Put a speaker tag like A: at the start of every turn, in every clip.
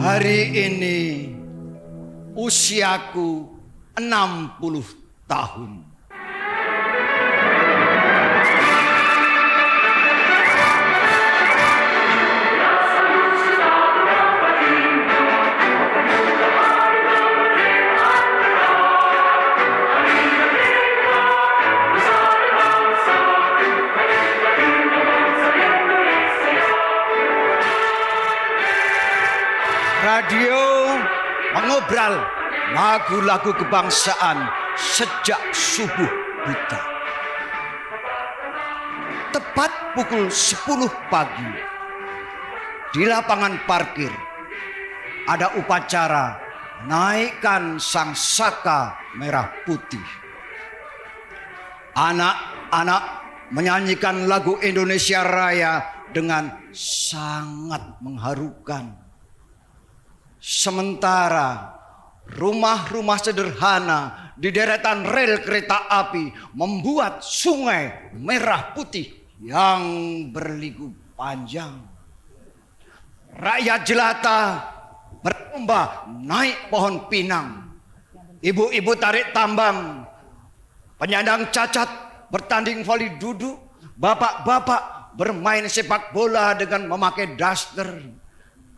A: Hari ini usiaku 60 tahun. Radio mengobral lagu-lagu kebangsaan sejak subuh buta. Tepat pukul 10 pagi, di lapangan parkir ada upacara naikkan sang saka merah putih. Anak-anak menyanyikan lagu Indonesia Raya dengan sangat mengharukan. Sementara rumah-rumah sederhana di deretan rel kereta api membuat sungai merah putih yang berliku panjang. Rakyat jelata berlomba naik pohon pinang. Ibu-ibu tarik tambang, penyandang cacat bertanding voli duduk, bapak-bapak bermain sepak bola dengan memakai daster.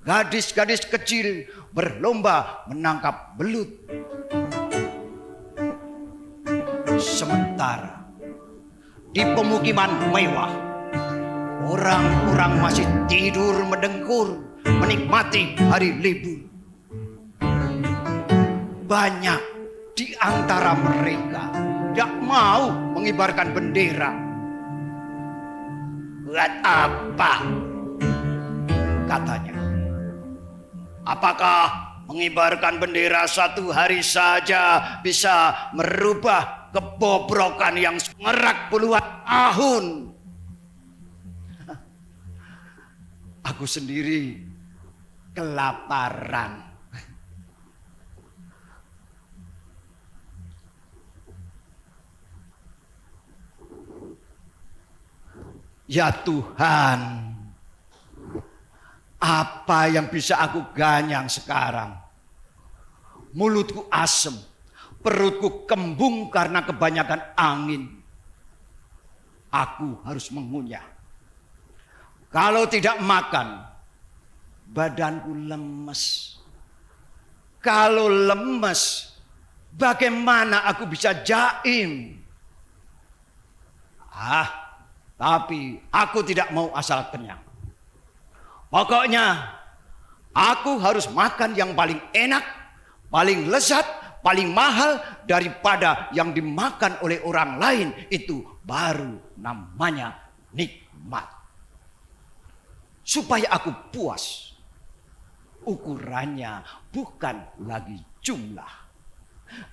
A: Gadis-gadis kecil berlomba menangkap belut. Sementara di pemukiman mewah, orang-orang masih tidur mendengkur menikmati hari libur. Banyak di antara mereka tidak mau mengibarkan bendera. Buat apa? Katanya. Apakah mengibarkan bendera satu hari saja bisa merubah kebobrokan yang mengerak puluhan tahun? Aku sendiri kelaparan. Ya Tuhan, apa yang bisa aku ganyang sekarang? Mulutku asem, perutku kembung karena kebanyakan angin. Aku harus mengunyah. Kalau tidak makan, badanku lemes. Kalau lemes, bagaimana aku bisa jaim? Tapi aku tidak mau asal kenyang. Pokoknya aku harus makan yang paling enak, paling lezat, paling mahal daripada yang dimakan oleh orang lain. Itu baru namanya nikmat. Supaya aku puas. Ukurannya bukan lagi jumlah.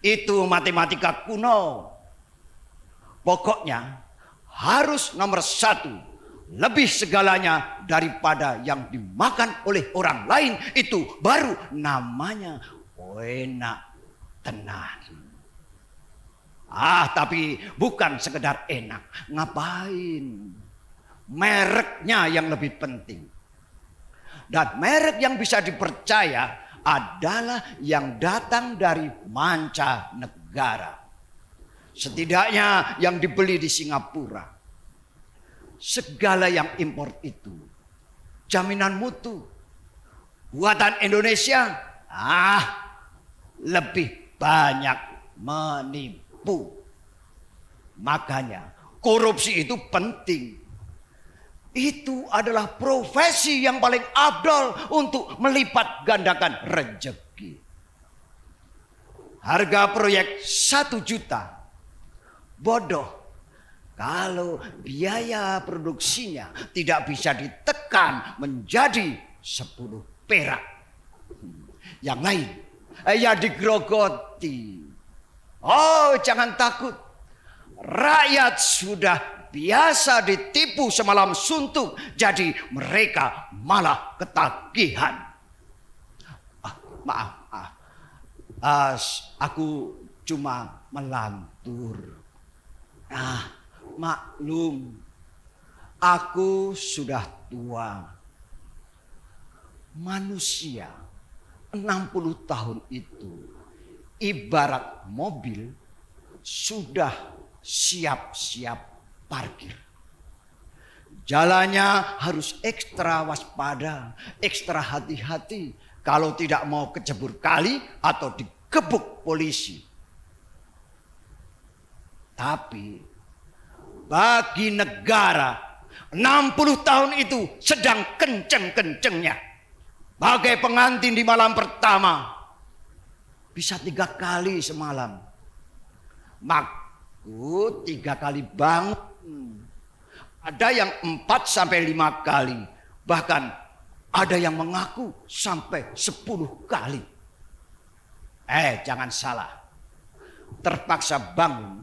A: Itu matematika kuno. Pokoknya harus nomor satu. Lebih segalanya daripada yang dimakan oleh orang lain. Itu baru namanya enak tenan. Tapi bukan sekedar enak. Ngapain? Mereknya yang lebih penting. Dan merek yang bisa dipercaya adalah yang datang dari mancanegara. Setidaknya yang dibeli di Singapura. Segala yang impor itu jaminan mutu. Buatan Indonesia lebih banyak menipu. Makanya korupsi itu penting. Itu adalah profesi yang paling afdal untuk melipat gandakan rezeki. Harga proyek 1 juta. Bodoh kalau biaya produksinya tidak bisa ditekan menjadi 10 perak. Yang lain, ya digerogoti. Oh, jangan takut. Rakyat sudah biasa ditipu semalam suntuk, jadi mereka malah ketagihan. Maaf. Aku cuma melantur. Maklum, aku sudah tua. Manusia 60 tahun itu ibarat mobil sudah siap-siap parkir. Jalannya harus ekstra waspada, ekstra hati-hati kalau tidak mau kecebur kali atau digebuk polisi. Tapi bagi negara 60 tahun itu sedang kenceng-kencengnya. Bagai pengantin di malam pertama bisa 3 kali semalam. Maksud 3 kali bangun. Ada yang 4 sampai 5 kali. Bahkan ada yang mengaku sampai 10 kali. Jangan salah. Terpaksa bangun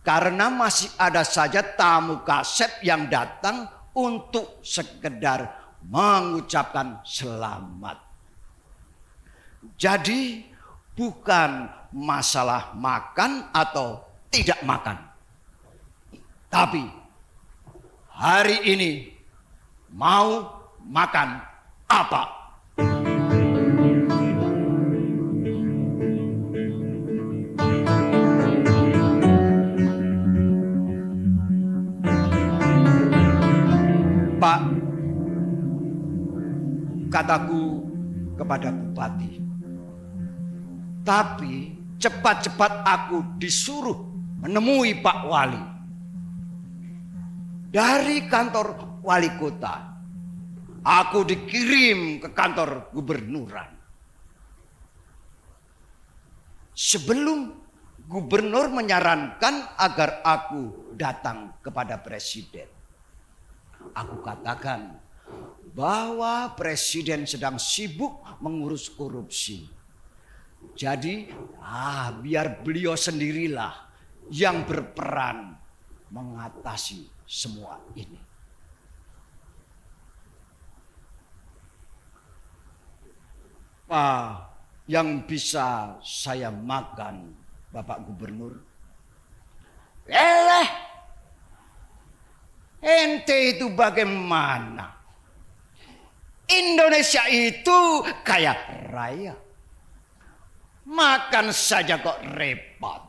A: karena masih ada saja tamu kasep yang datang untuk sekedar mengucapkan selamat. Jadi bukan masalah makan atau tidak makan. Tapi hari ini mau makan apa? Pak, kataku kepada bupati, tapi cepat-cepat aku disuruh menemui Pak Wali. Dari kantor wali kota, aku dikirim ke kantor gubernuran. Sebelum gubernur menyarankan agar aku datang kepada presiden, aku katakan bahwa presiden sedang sibuk mengurus korupsi. Jadi biar beliau sendirilah yang berperan mengatasi semua ini. Apa yang bisa saya makan, Bapak Gubernur? Ente itu bagaimana? Indonesia itu kaya raya. Makan saja kok repot.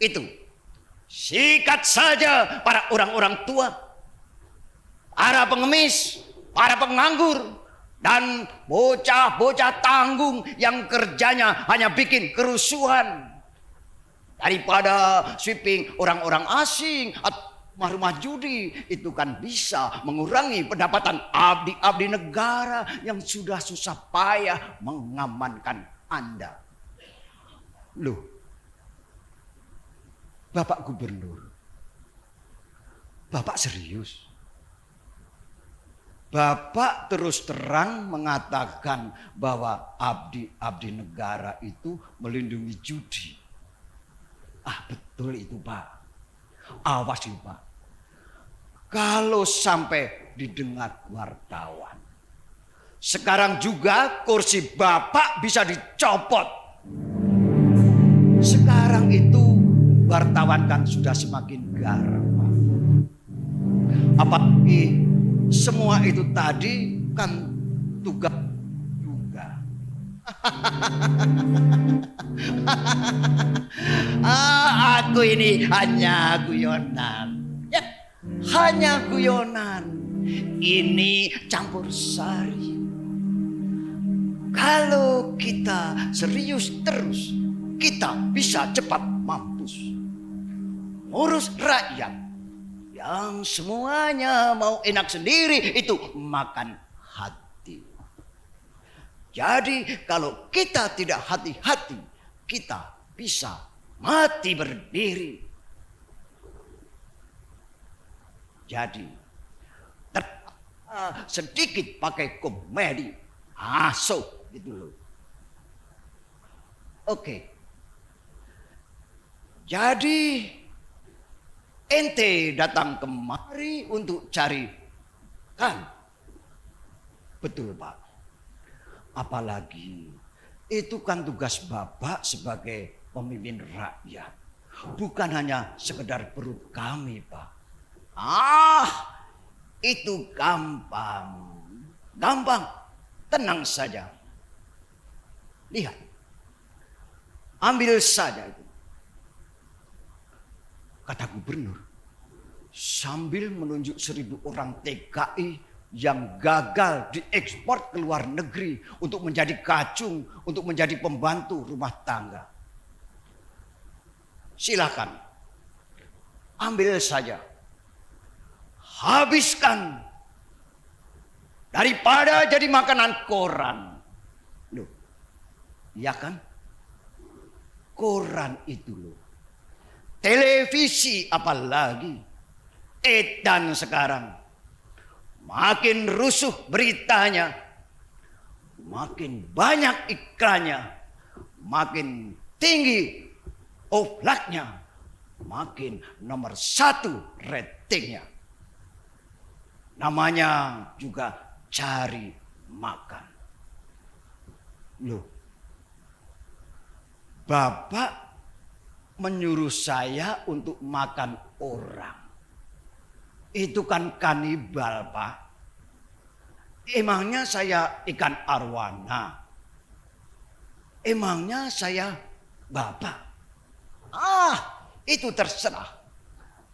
A: Itu sikat saja para orang-orang tua, para pengemis, para penganggur, dan bocah-bocah tanggung yang kerjanya hanya bikin kerusuhan. Daripada sweeping orang-orang asing atau rumah judi, itu kan bisa mengurangi pendapatan abdi-abdi negara yang sudah susah payah mengamankan Anda. Loh, Bapak Gubernur, Bapak serius? Bapak terus terang mengatakan bahwa abdi-abdi negara itu melindungi judi. Betul itu Pak. Awas itu Pak. Kalau sampai didengar wartawan, sekarang juga kursi Bapak bisa dicopot. Sekarang itu wartawan kan sudah semakin garam. Apalagi semua itu tadi kan tugas juga. Aku ini hanya guyonan. Hanya guyonan. Ini campur sari. Kalau kita serius terus, kita bisa cepat mampus. Ngurus rakyat yang semuanya mau enak sendiri, itu makan hati. Jadi kalau kita tidak hati-hati, kita bisa mati berdiri. Jadi sedikit pakai komedi. Masuk gitu loh. Oke. Jadi ente datang kemari untuk cari kan? Betul Pak. Apalagi itu kan tugas Bapak sebagai pemimpin rakyat. Bukan hanya sekedar perut kami Pak. Itu gampang. Gampang. Tenang saja. Lihat. Ambil saja itu. Kata gubernur, sambil menunjuk 1.000 orang TKI yang gagal diekspor ke luar negeri untuk menjadi kacung, untuk menjadi pembantu rumah tangga. Silakan, ambil saja, habiskan daripada jadi makanan koran. Loh, iya kan? Koran itu loh. Televisi apalagi. Edan sekarang. Makin rusuh beritanya. Makin banyak iklannya. Makin tinggi oflaknya. Makin nomor 1 ratingnya. Namanya juga cari makan. Loh. Bapak menyuruh saya untuk makan orang. Itu kan kanibal Pak. Emangnya saya ikan arwana? Emangnya saya Bapak? Itu terserah.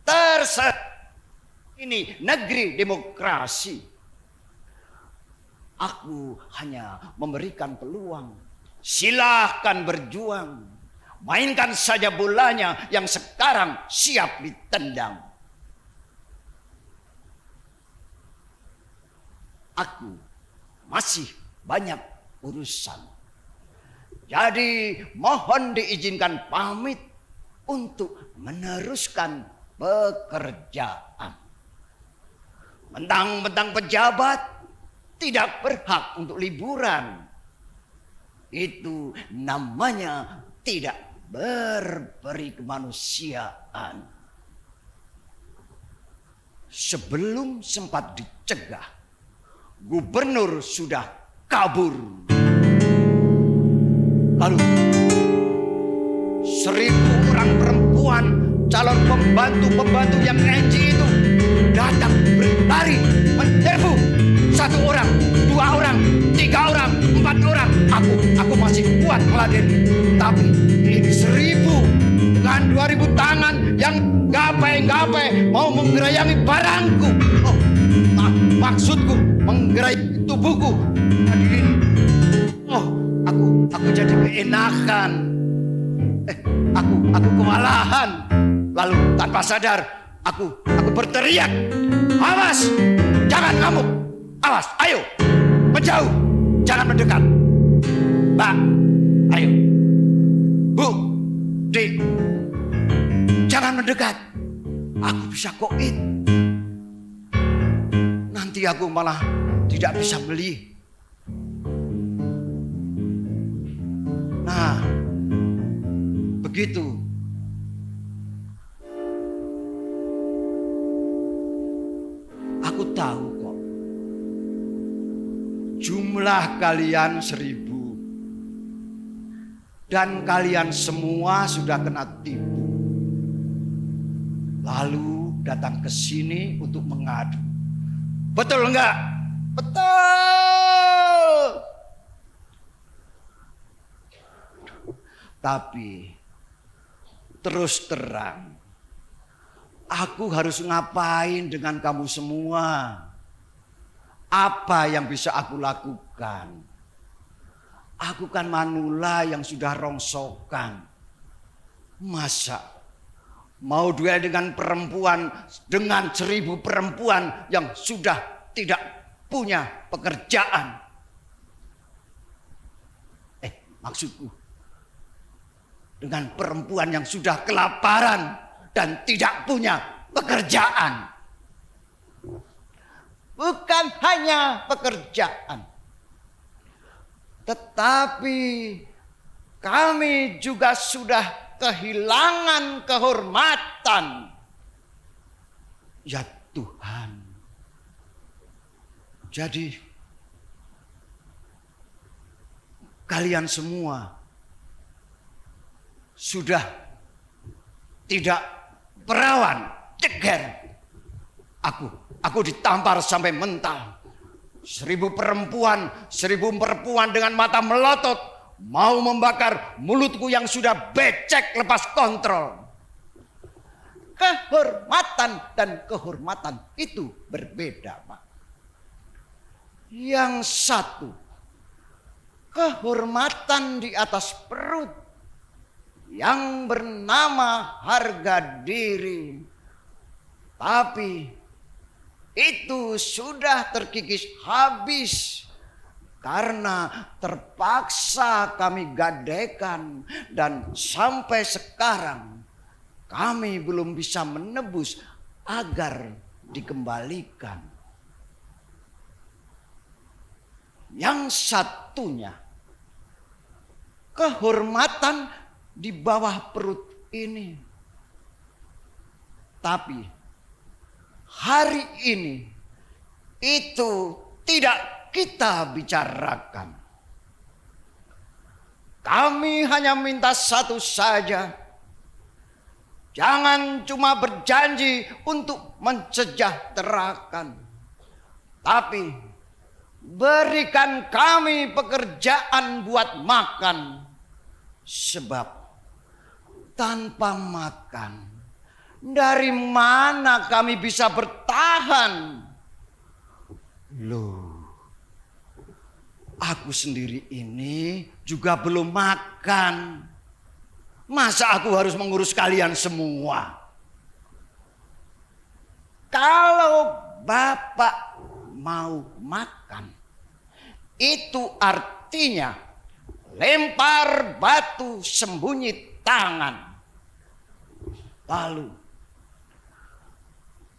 A: Terserah. Ini negeri demokrasi. Aku hanya memberikan peluang. Silahkan berjuang. Mainkan saja bolanya yang sekarang siap ditendang. Aku masih banyak urusan. Jadi mohon diizinkan pamit untuk meneruskan pekerjaan. Mentang-mentang pejabat tidak berhak untuk liburan. Itu namanya tidak berberi kemanusiaan. Sebelum sempat dicegah, gubernur sudah kabur. Lalu 1.000 orang perempuan calon pembantu-pembantu yang NG itu datang berlari mendefu. 1 orang, 2 orang, 3 orang, 4 orang. Aku masih kuat meladeni. Tapi ini 1.000 dengan 2.000 tangan yang gapai-gapai mau menggerayangi barangku. Maksudku menggerayangi tubuhku. Hadirin. Aku jadi keenakan. Aku kewalahan. Lalu tanpa sadar aku berteriak, "Awas, jangan ngamuk. Awas, ayo, menjauh, jangan mendekat. Mbak, ayo. Bu, Dik, jangan mendekat. Aku bisa koin. Nanti aku malah tidak bisa beli." Nah, begitu. Aku tahu kok. Jumlah kalian 1.000. Dan kalian semua sudah kena tipu. Lalu datang ke sini untuk mengadu. Betul enggak? Betul. Tapi terus terang, aku harus ngapain dengan kamu semua? Apa yang bisa aku lakukan? Aku kan manula yang sudah rongsokan. Masa mau duel dengan perempuan, dengan 1.000 perempuan yang sudah tidak punya pekerjaan? Maksudku, dengan perempuan yang sudah kelaparan dan tidak punya pekerjaan. Bukan hanya pekerjaan. Tetapi kami juga sudah kehilangan kehormatan. Ya Tuhan. Jadi kalian semua sudah tidak perawan, ceger. Aku ditampar sampai mental. 1000 perempuan dengan mata melotot mau membakar mulutku yang sudah becek lepas kontrol. Kehormatan dan kehormatan itu berbeda, Pak. Yang satu, kehormatan di atas perut yang bernama harga diri. Tapi itu sudah terkikis habis karena terpaksa kami gadaikan, dan sampai sekarang kami belum bisa menebus agar dikembalikan. Yang satunya, kehormatan di bawah perut ini. Tapi hari ini itu tidak kita bicarakan. Kami hanya minta satu saja. Jangan cuma berjanji untuk mensejahterakan, tapi berikan kami pekerjaan buat makan. Sebab tanpa makan, dari mana kami bisa bertahan? Loh, aku sendiri ini juga belum makan. Masa aku harus mengurus kalian semua? Kalau Bapak mau makan, itu artinya lempar batu sembunyi tangan. Lalu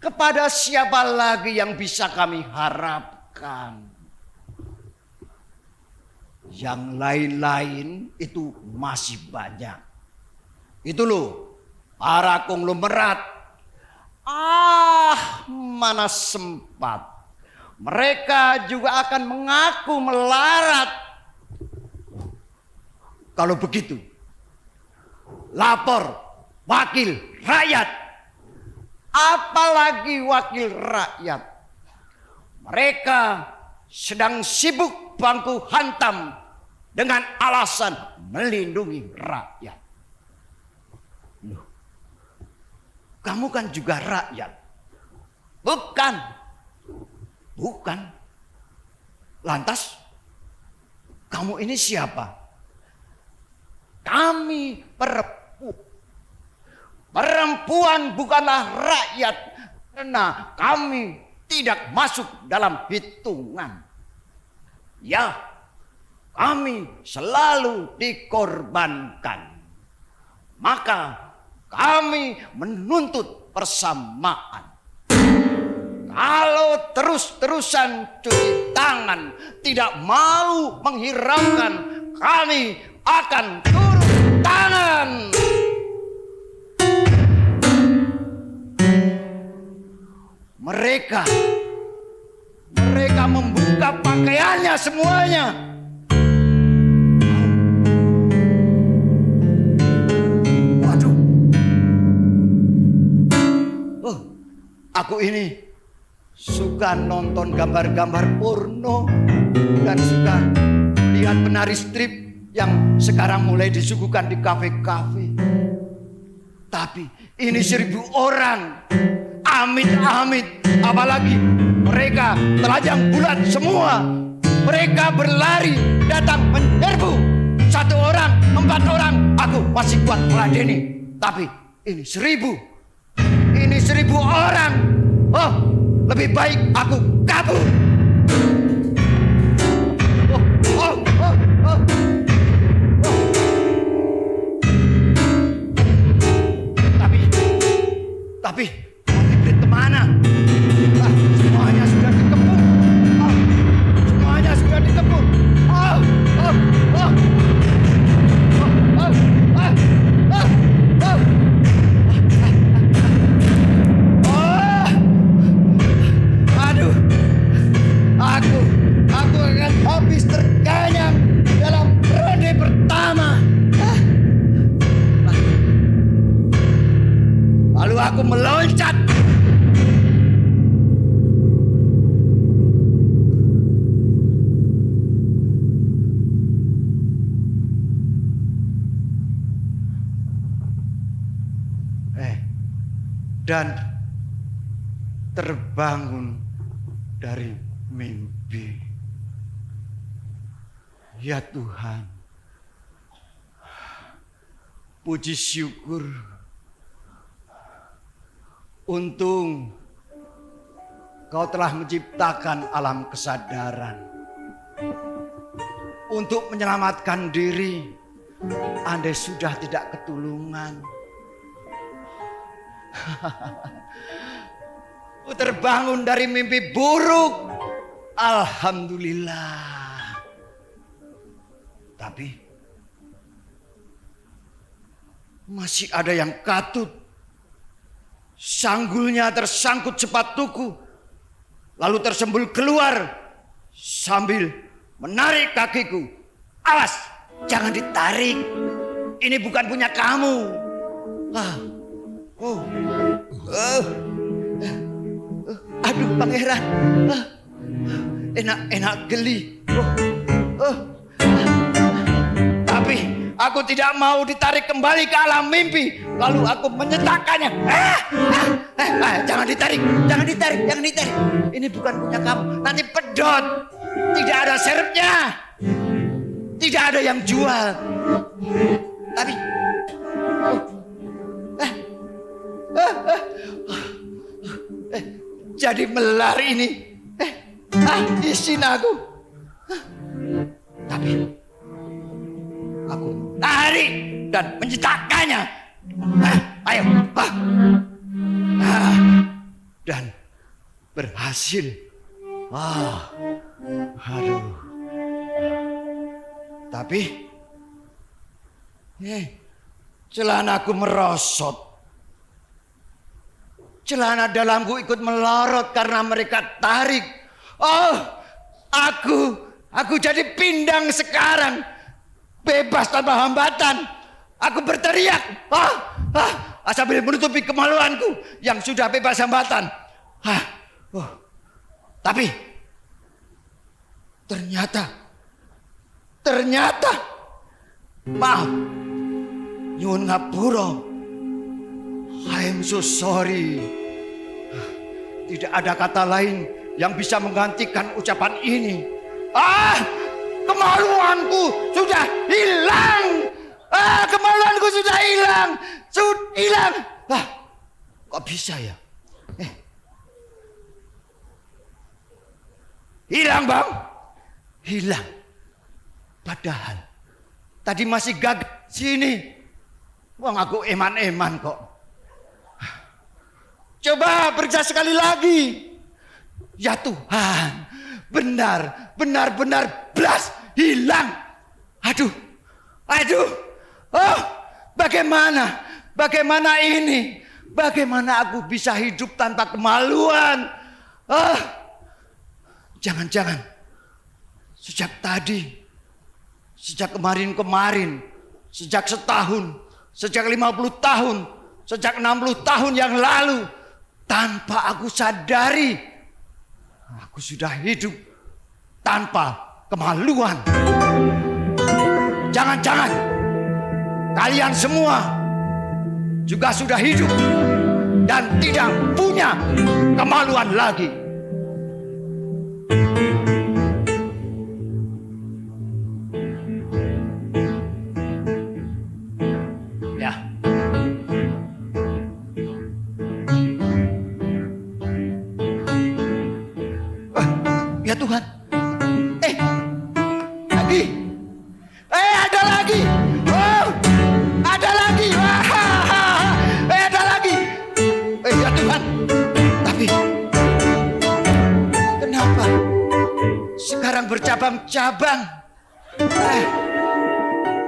A: kepada siapa lagi yang bisa kami harapkan? Yang lain-lain itu masih banyak. Itu loh, para konglomerat. Mana sempat. Mereka juga akan mengaku melarat. Kalau begitu, lapor wakil rakyat. Apalagi wakil rakyat. Mereka sedang sibuk bangku hantam dengan alasan melindungi rakyat. Loh, kamu kan juga rakyat. Bukan. Bukan. Lantas, kamu ini siapa? Kami perempuan bukanlah rakyat, karena kami tidak masuk dalam hitungan. Ya, kami selalu dikorbankan. Maka kami menuntut persamaan. Kalau terus-terusan cuci tangan tidak mau menghiraukan, kami akan turun tangan. Mereka membuka pakaiannya semuanya. Waduh. Oh, aku ini suka nonton gambar-gambar porno dan suka lihat penari strip yang sekarang mulai disuguhkan di kafe-kafe. Tapi ini 1000 orang. Amit-amit, apalagi mereka telanjang bulat semua. Mereka berlari datang menyerbu. 1 orang, 4 orang, aku masih kuat meladeni. Tapi ini 1000. Ini 1000 orang. Oh, lebih baik aku kabur. Tapi kemana? Semuanya sudah dikepung. Semuanya sudah dikepung. Aku akan habis terkanyang dalam ronde pertama. Lalu aku meloncat. Dan terbangun dari mimpi. Ya Tuhan, puji syukur. Untung Kau telah menciptakan alam kesadaran untuk menyelamatkan diri. Andai sudah tidak ketulungan. Terbangun dari mimpi buruk. Alhamdulillah. Tapi masih ada yang katut. Sanggulnya tersangkut sepatuku, lalu tersembul keluar sambil menarik kakiku. Awas, jangan ditarik. Ini bukan punya kamu. Aduh pangeran, enak geli. Tapi aku tidak mau ditarik kembali ke alam mimpi. Lalu aku menyetakkannya. Jangan ditarik. Ini bukan punya kamu. Nanti pedot. Tidak ada serepnya. Tidak ada yang jual. Tapi jadi melar ini. Izin aku. Tapi aku tarik dan mencetakkannya. Ayo. Dan berhasil. Aduh. Tapi celanaku merosot. Celana dalamku ikut melorot karena mereka tarik. Aku jadi pindang sekarang. Bebas tanpa hambatan. Aku berteriak. Sambil menutupi kemaluanku yang sudah bebas hambatan. Tapi ternyata maaf. Nyuwun ngapura. I'm so sorry. Tidak ada kata lain yang bisa menggantikan ucapan ini. Kemaluanku sudah hilang. Kemaluanku sudah hilang. Hilang. Kok bisa ya? Hilang bang. Hilang. Padahal tadi masih gagah sini. Wong aku eman-eman kok. Coba periksa sekali lagi. Ya Tuhan, benar blas hilang. Aduh. Bagaimana ini? Bagaimana aku bisa hidup tanpa kemaluan? Jangan-jangan sejak tadi, sejak kemarin, sejak setahun, sejak 50 tahun, sejak 60 tahun yang lalu, tanpa aku sadari, aku sudah hidup tanpa kemaluan. Jangan-jangan kalian semua juga sudah hidup dan tidak punya kemaluan lagi. Ya Tuhan. Ada lagi. Ada lagi. Ada lagi. Ya Tuhan. Tapi kenapa sekarang bercabang-cabang?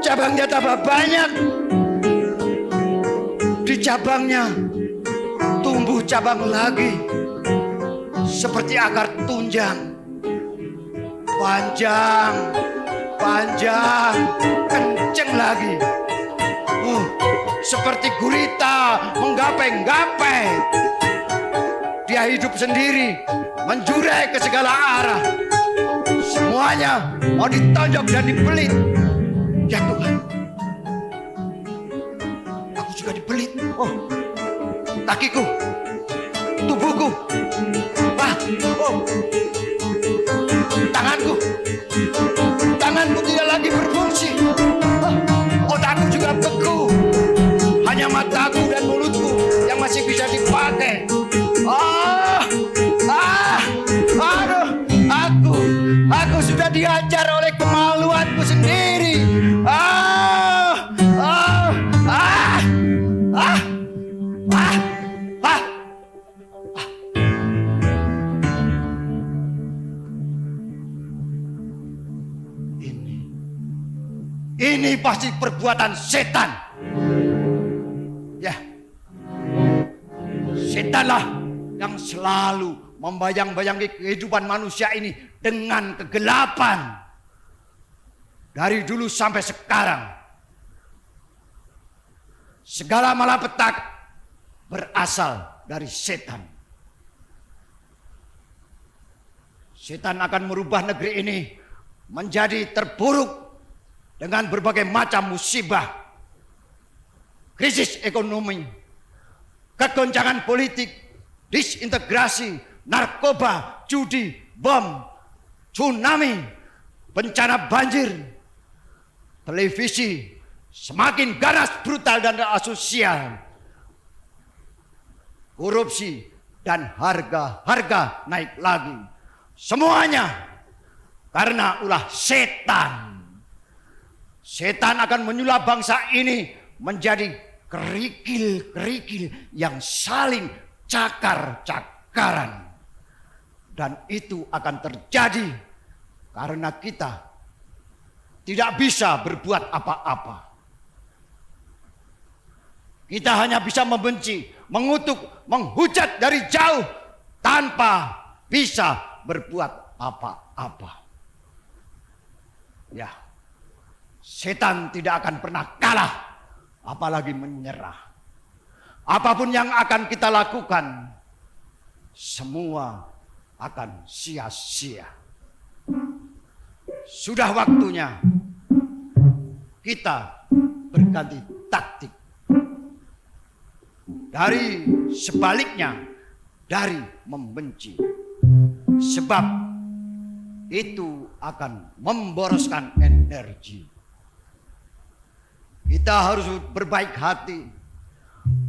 A: Cabangnya tambah banyak. Di cabangnya tumbuh cabang lagi. Seperti akar tunjang. Panjang, panjang, kenceng lagi. Seperti gurita menggapai-gapai. Dia hidup sendiri, menjurai ke segala arah. Semuanya mau ditonjok dan dibelit. Ya Tuhan, aku juga dibelit. Kakiku, tubuhku, tanganku tidak lagi berfungsi. Otakku juga beku. Hanya mataku dan mulutku yang masih bisa dipakai. Aku sudah diajar oleh kemaluanku sendiri. Ini pasti perbuatan setan. Ya, setanlah yang selalu membayang-bayangi kehidupan manusia ini dengan kegelapan. Dari dulu sampai sekarang, segala malapetaka berasal dari setan. Setan akan merubah negeri ini menjadi terpuruk dengan berbagai macam musibah, krisis ekonomi, kegoncangan politik, disintegrasi, narkoba, judi, bom, tsunami, bencana banjir, televisi semakin ganas, brutal dan asosial, korupsi dan harga naik lagi. Semuanya karena ulah setan. Setan akan menyulap bangsa ini menjadi kerikil-kerikil yang saling cakar-cakaran. Dan itu akan terjadi karena kita tidak bisa berbuat apa-apa. Kita hanya bisa membenci, mengutuk, menghujat dari jauh tanpa bisa berbuat apa-apa. Ya, setan tidak akan pernah kalah, apalagi menyerah. Apapun yang akan kita lakukan, semua akan sia-sia. Sudah waktunya kita berganti taktik. Dari sebaliknya, dari membenci. Sebab itu akan memboroskan energi. Kita harus berbaik hati,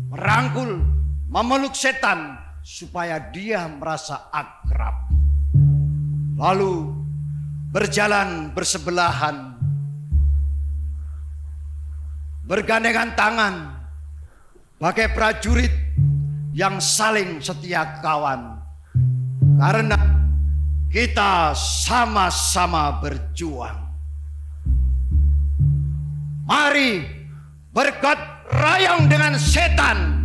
A: merangkul, memeluk setan supaya dia merasa akrab. Lalu berjalan bersebelahan, bergandengan tangan, bagai prajurit yang saling setia kawan. Karena kita sama-sama berjuang. Mari bergotong royong dengan setan.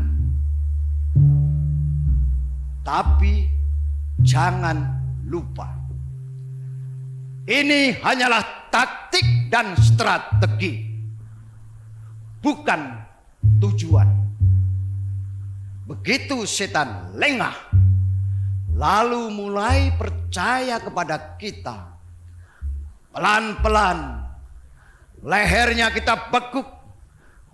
A: Tapi jangan lupa, ini hanyalah taktik dan strategi, bukan tujuan. Begitu setan lengah, lalu mulai percaya kepada kita, pelan-pelan lehernya kita bekuk,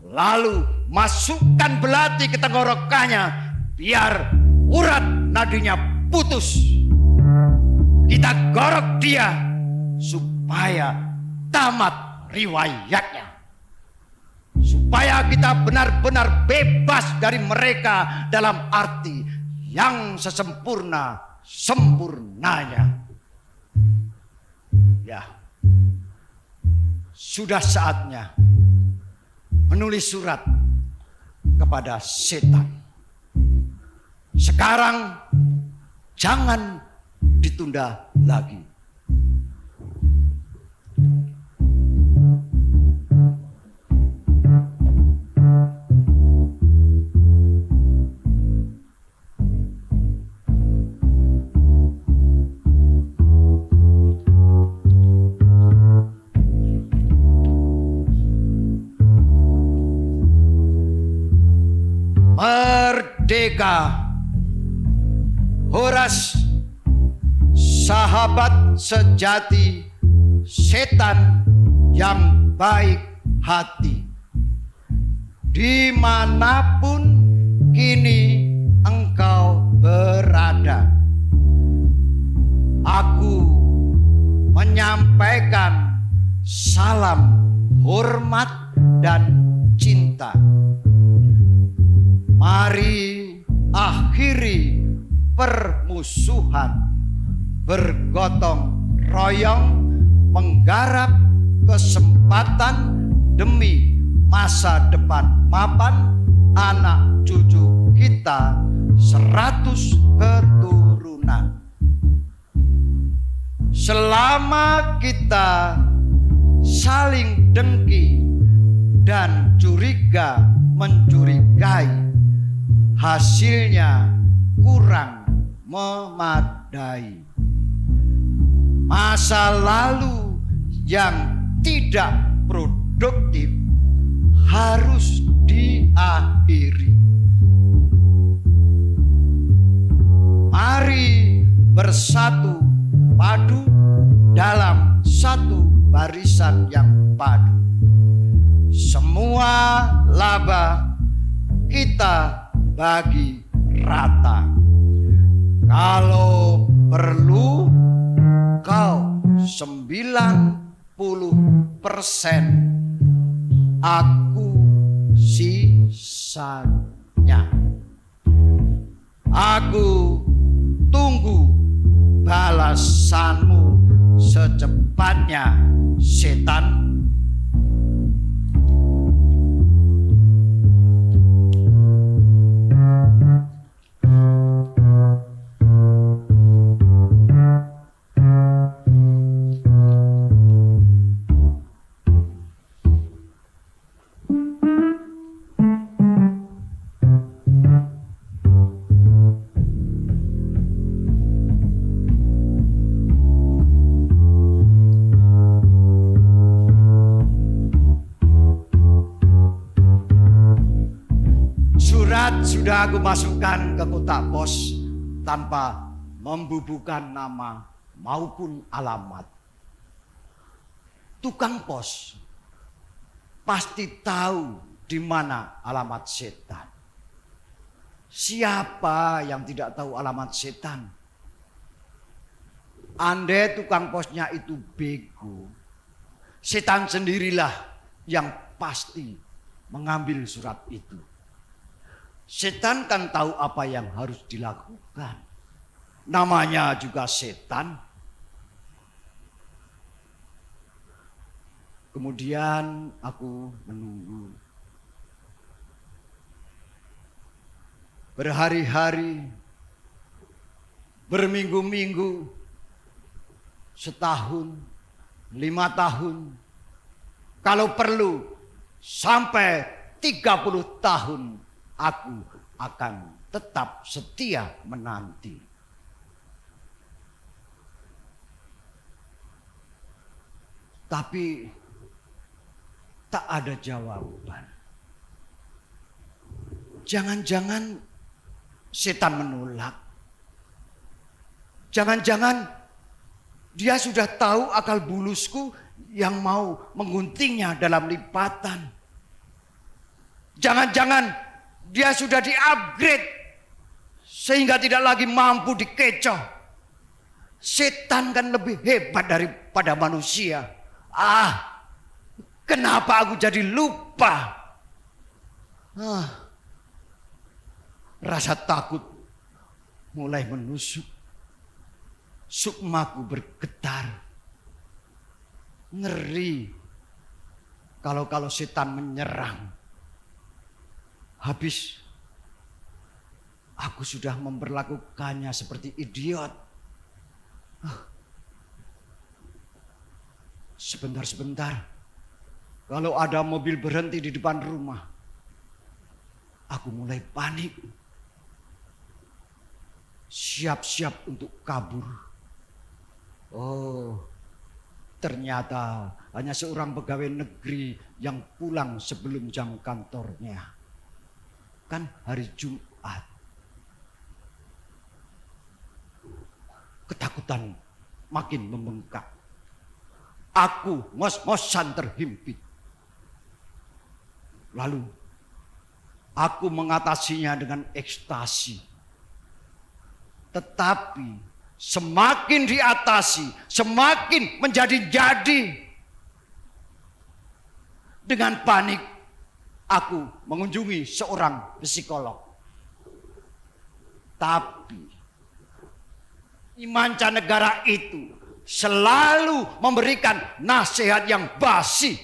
A: lalu masukkan belati ke tenggorokannya biar urat nadinya putus. Kita gorok dia supaya tamat riwayatnya, supaya kita benar-benar bebas dari mereka dalam arti yang sesempurna-sempurnanya. Ya, sudah saatnya menulis surat kepada setan. Sekarang jangan ditunda lagi. Pendekar Horas, sahabat sejati setan yang baik hati. Dimanapun kini engkau berada, aku menyampaikan salam hormat dan cinta. Mari akhiri permusuhan, bergotong royong menggarap kesempatan demi masa depan mapan anak cucu kita 100 keturunan. Selama kita saling dengki dan curiga mencurigai, hasilnya kurang memadai. Masa lalu yang tidak produktif harus diakhiri. Mari bersatu padu dalam satu barisan yang padu. Semua laba kita bagi rata. Kalau perlu kau 90%, aku sisanya. Aku tunggu balasanmu secepatnya, setan. Sudah aku masukkan ke kotak pos tanpa membubuhkan nama maupun alamat. Tukang pos pasti tahu di mana alamat setan. Siapa yang tidak tahu alamat setan? Andai tukang posnya itu bego, setan sendirilah yang pasti mengambil surat itu. Setan kan tahu apa yang harus dilakukan. Namanya juga setan. Kemudian aku menunggu. Berhari-hari, berminggu-minggu, setahun, 5 tahun, kalau perlu sampai 30 tahun. Aku akan tetap setia menanti. Tapi tak ada jawaban. Jangan-jangan setan menolak. Jangan-jangan dia sudah tahu akal bulusku yang mau mengguntingnya dalam lipatan. Jangan-jangan dia sudah di-upgrade sehingga tidak lagi mampu dikecoh. Setan kan lebih hebat daripada manusia. Kenapa aku jadi lupa? Rasa takut mulai menusuk. Sukmaku bergetar. Ngeri kalau setan menyerang. Habis aku sudah memperlakukannya seperti idiot. Sebentar-sebentar, kalau ada mobil berhenti di depan rumah, aku mulai panik. Siap-siap untuk kabur. Oh, ternyata hanya seorang pegawai negeri yang pulang sebelum jam kantornya. Kan hari Jumat. ketakutan makin membengkak. Aku ngos-ngosan terhimpit. Lalu aku mengatasinya dengan ekstasi. Tetapi semakin diatasi, semakin menjadi-jadi. Dengan panik, aku mengunjungi seorang psikolog. Tapi mancanegara itu selalu memberikan nasihat yang basi.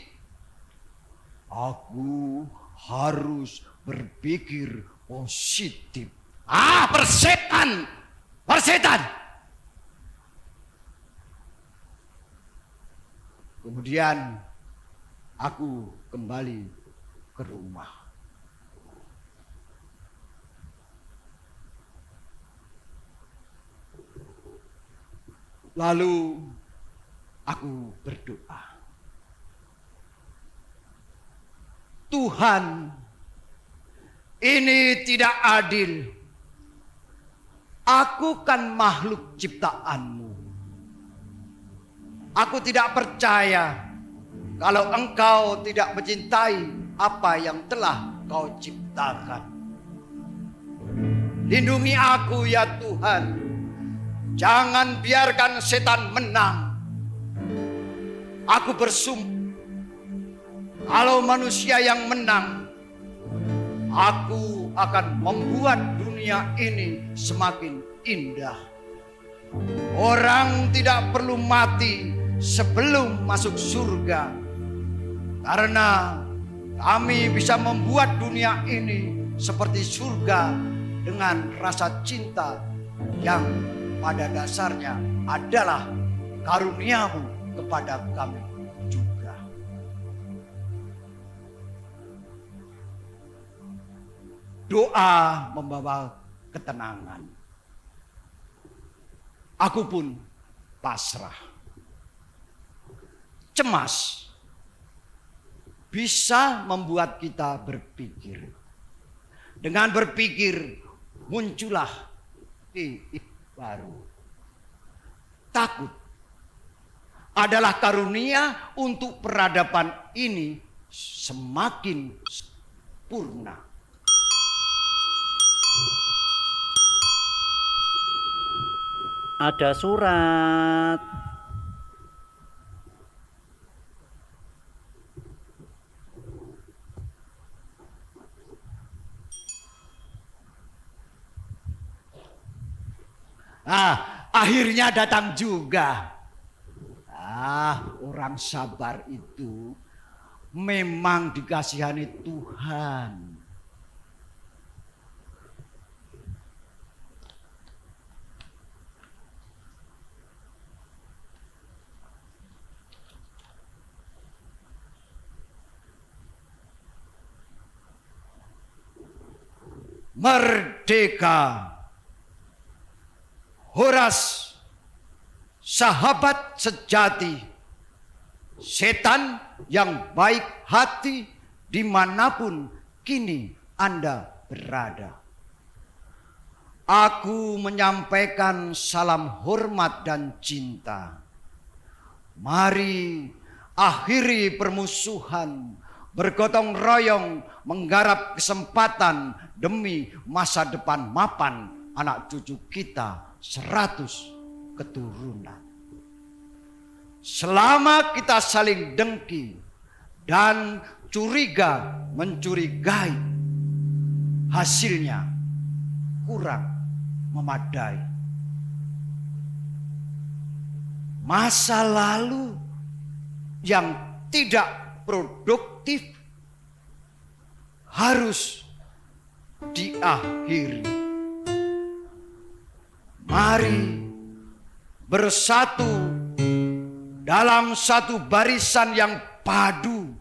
A: Aku harus berpikir positif. Persetan. Persetan. Kemudian aku kembali ke rumah. Lalu aku berdoa. Tuhan, ini tidak adil. Aku kan makhluk ciptaan-Mu. Aku tidak percaya kalau Engkau tidak mencintai apa yang telah Kau ciptakan. Lindungi aku ya Tuhan. Jangan biarkan setan menang. Aku bersumpah, kalau manusia yang menang, aku akan membuat dunia ini semakin indah. Orang tidak perlu mati sebelum masuk surga, karena kami bisa membuat dunia ini seperti surga dengan rasa cinta yang pada dasarnya adalah karunia-Mu kepada kami juga. Doa membawa ketenangan. Aku pun pasrah. Cemas bisa membuat kita berpikir. Dengan berpikir muncullah ide baru. Takut adalah karunia untuk peradaban ini semakin sempurna.
B: Ada surat.
A: Akhirnya datang juga. Orang sabar itu memang dikasihani Tuhan. Merdeka. Horas, sahabat sejati, setan yang baik hati dimanapun kini Anda berada. Aku menyampaikan salam hormat dan cinta. Mari akhiri permusuhan, bergotong royong menggarap kesempatan demi masa depan mapan anak cucu kita 100 keturunan. Selama kita saling dengki dan curiga mencurigai, hasilnya kurang memadai. Masa lalu yang tidak produktif harus diakhiri. Mari bersatu dalam satu barisan yang padu.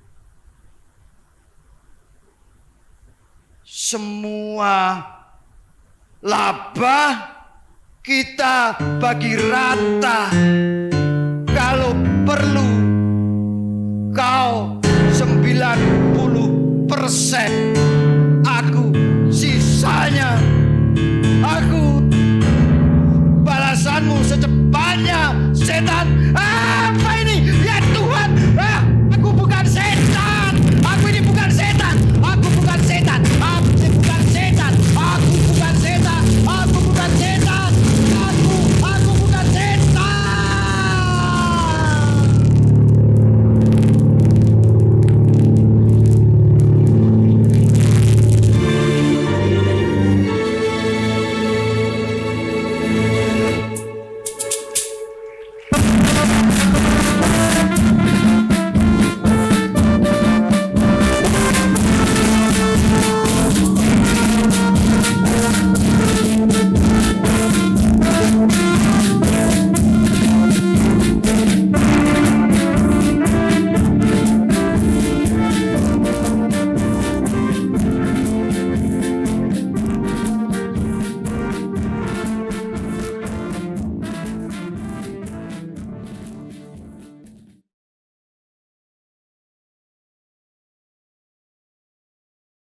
A: Semua laba kita bagi rata. Kalau perlu kau 90%.